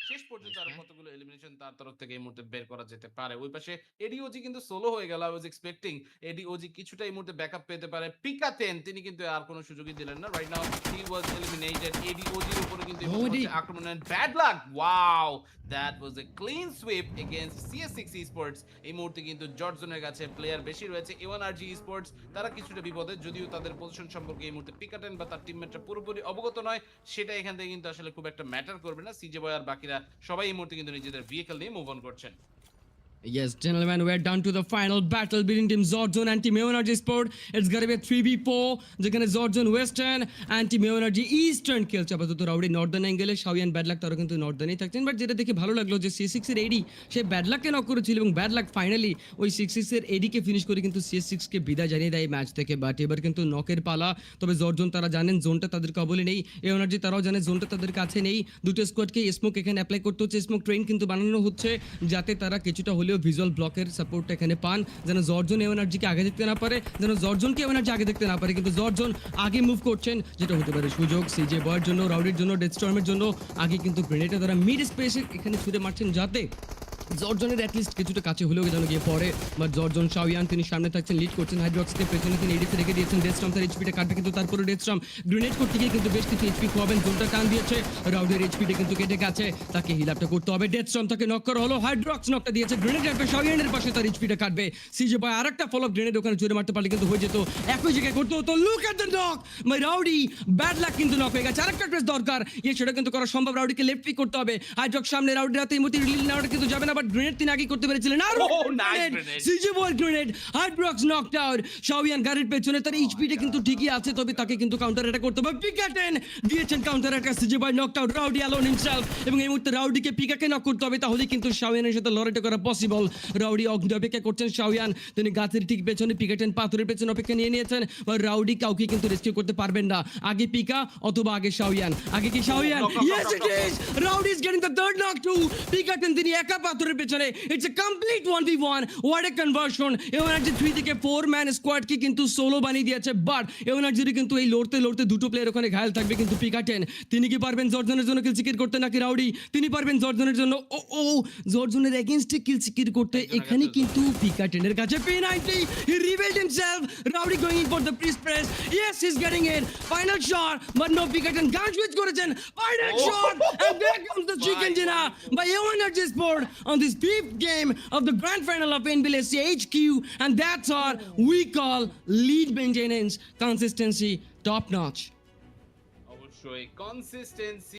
শেষ পর্যন্ত নাইস আরো ম্যান। কতগুলো এলিমিনেশন তার তরফ থেকে এই মুহূর্তে বের করা যেতে পারে। ওই পাশে এডি ওজি কিন্তু সোলো হয়ে গেল। I was expecting AD OG কিছুটা এই মুহূর্তে ব্যাকআপ পেতে পারে। পিকা 10 তিনি কিন্তু আর কোন সুযোগই দিলেন না। রাইট নাও হি ওয়াজ এলিমিনেটেড। এডি ওজির উপরে কিন্তু এই মুহূর্তে ওডি হচ্ছে আক্রমণ and bad luck. Wow! That was a clean sweep against CS6 Esports। এই মুহূর্তে কিন্তু জর্জনের কাছে প্লেয়ার বেশি রয়েছে। A1RG Esports তারা কিছুটা বিপদে, যদিও তাদের পজিশন সম্পর্কে এই মুহূর্তে পিকাটেন বা তার টিমমেটরা পুরোপুরি অবগত নয়। সেটা এখান থেকে কিন্তু আসলে খুব একটা ম্যাটার করবে না। সিজে বয় আর বাকিরা সবাই এই মুহূর্তে কিন্তু নিজেদের ভেহিকল নিয়ে মুভ অন করছেন। Yes, gentlemen, we're down to the final battle between Team Zordzone and Team Energy Sport. It's gonna be a 3v4 যেখানে Zordzone Western and Team Energy Eastern খেলছে। আপাতত রাউডি নর্দার্ন অ্যাঙ্গেলে Shawan bad luck তারা কিন্তু নর্দার্নেই থাকছেন। But যেটা দেখে ভালো লাগলো যে C6 এর এডি সে ব্যাড লাককে নক করেছিল এবং ব্যাড লাক ফাইনালি ওই C6 এর এডিকে ফিনিশ করে কিন্তু CS6 কে বিদায় জানিয়ে দেয় ম্যাচ থেকে। বাট এবার কিন্তু নকের পালা। তবে জর্জন তারা জানেন জোনটা তাদের কবলে নেই। এনার্জি তারাও জানে জোনটা তাদের কাছে নেই। দুটো স্কোয়াডকে স্মোক এখানে অ্যাপ্লাই করতে হচ্ছে। স্মোক ট্রেন কিন্তু বানানো হচ্ছে যাতে তারা কিছুটা হলেও ভিজুয়াল ব্লকের সাপোর্টটা এখানে পান, যেন জর্জন এনার্জিকে আগে দেখতে না পারে, যেন জর্জনকে এনার্জি আগে দেখতে না পারে। কিন্তু জর্জন আগে মুভ করছেন, যেটা হতে পারে সুযোগ সিজে বয়ের জন্য, রাউডির জন্য, ডেথস্টর্মের জন্য। আগে কিন্তু গ্রেনেডে তারা মিড স্পেসে এখানে ছুড়ে মারছেন যাতে জর্জনের অ্যাটলিস্ট কিছুটা কাছে হলেও যেন গিয়ে পড়ে। বাট জর্জন শাওয়ান তিনি সামনে থাকছেন, লিড করছেন। হাইড্রক্সকে পেছনে তিনি এডিতে রেখে দিয়েছেন। ডেথস্টর্ম তার এইচপিটা কাটবে, কিন্তু তারপরে ডেথস্টর্ম গ্রেনেড করতে গিয়ে কিন্তু বেশ কিছু এইচপি খোয়াবেন। জোনটা টান দিয়েছে, রাউডের এইচপিটা কিন্তু কেটে গেছে, তাকে হিল আপটা করতে হবে। ডেথস্টর্ম তাকে নক করা হলো, হাইড্রক্স নকটা দিয়েছে, গ্রেনেড রাখবে শাওয়ানের পাশে, তার এইচপিটা কাটবে। সিজে বয় আরেকটা ফলো গ্রেনেড ওখানে ছুড়ে মারতে পারলে কিন্তু হয়ে যেত, একই জায়গায় করতে হতো। Look at the knock by Rowdy, bad luck কিন্তু নক হয়ে গেছে। আরেকটা প্রেস দরকার, সেটা কিন্তু করা সম্ভব। রাউডিকে লেফট পিক করতে হবে। হাইড্রক্স সামনে, রাউডি রাতে এই মুহূর্তে রিলিজ নেওয়াটা কিন্তু যাবে না, বাট গ্রেনেড তিনি আগে করতে পেরেছিলেন। আর নাইস গ্রেনেড। সিজে বল গ্রেনেড, হাইড্রক্স নকড আউট। শাওয়ান গাড়ির পেছনে, তার এইচপিটা কিন্তু ঠিকই আছে, তবে তাকে কিন্তু কাউন্টার অ্যাটাক করতে হবে। পিকাটেন দিয়েছেন counter attack, CJ boy knocked out, Rowdy alone himself. এবং এই মুহূর্তে রাউডিকে পিকাকে নক করতে হবে, তাহলে কিন্তু শাওয়ানের সাথে লড়াইটা করা পসিবল। রাউডি অপেক্ষা করছেন, শাওয়ান তিনি গাছের ঠিক পেছনে, পিকাটেন পাথরের পেছনে অপেক্ষা নিয়ে নিয়েছেন। রাউডি কাউকে কিন্তু রেস্কিউ করতে পারবেন না। আগে পিকা অথবা আগে শাওয়ান, আগে কি Shawon? Yes it is, Rowdy is getting the third knock too. পিকাটেন তিনি একা পাথরের পেছনে। It's a complete 1v1, what a conversion. Energy 3 থেকে 4 ম্যান স্কোয়াড কি কিন্তু সোলো বানিয়ে দিয়েছে। বাট এনার্জির কিন্তু এই লড়তে লড়তে দুটো প্লেয়ার ওখানে ঘায়াল থাকবে। কিন্তু পিকাটেন তিনি কি পারবেন জর্জনের জন্য কিল সিকির করতে, নাকি রাউডি তিনি পারবেন জর্জনের জন্য? ও জর্জনের এগেইনস্টে কিল সিকির করতে। এখানে কিন্তু পিকাটেনের কাছে P90, he revealed himself. Rowdy going in for the press. Yes, he's getting it. Final shot, but no, পিকাটেন গান সুইচ করেছেন। Final shot, and there comes the chicken dinner by Energy Sport on this fifth game of the grand final of NBLSC HQ, and that's what we call lead maintenance, consistency, top notch. অবশ্যই consistency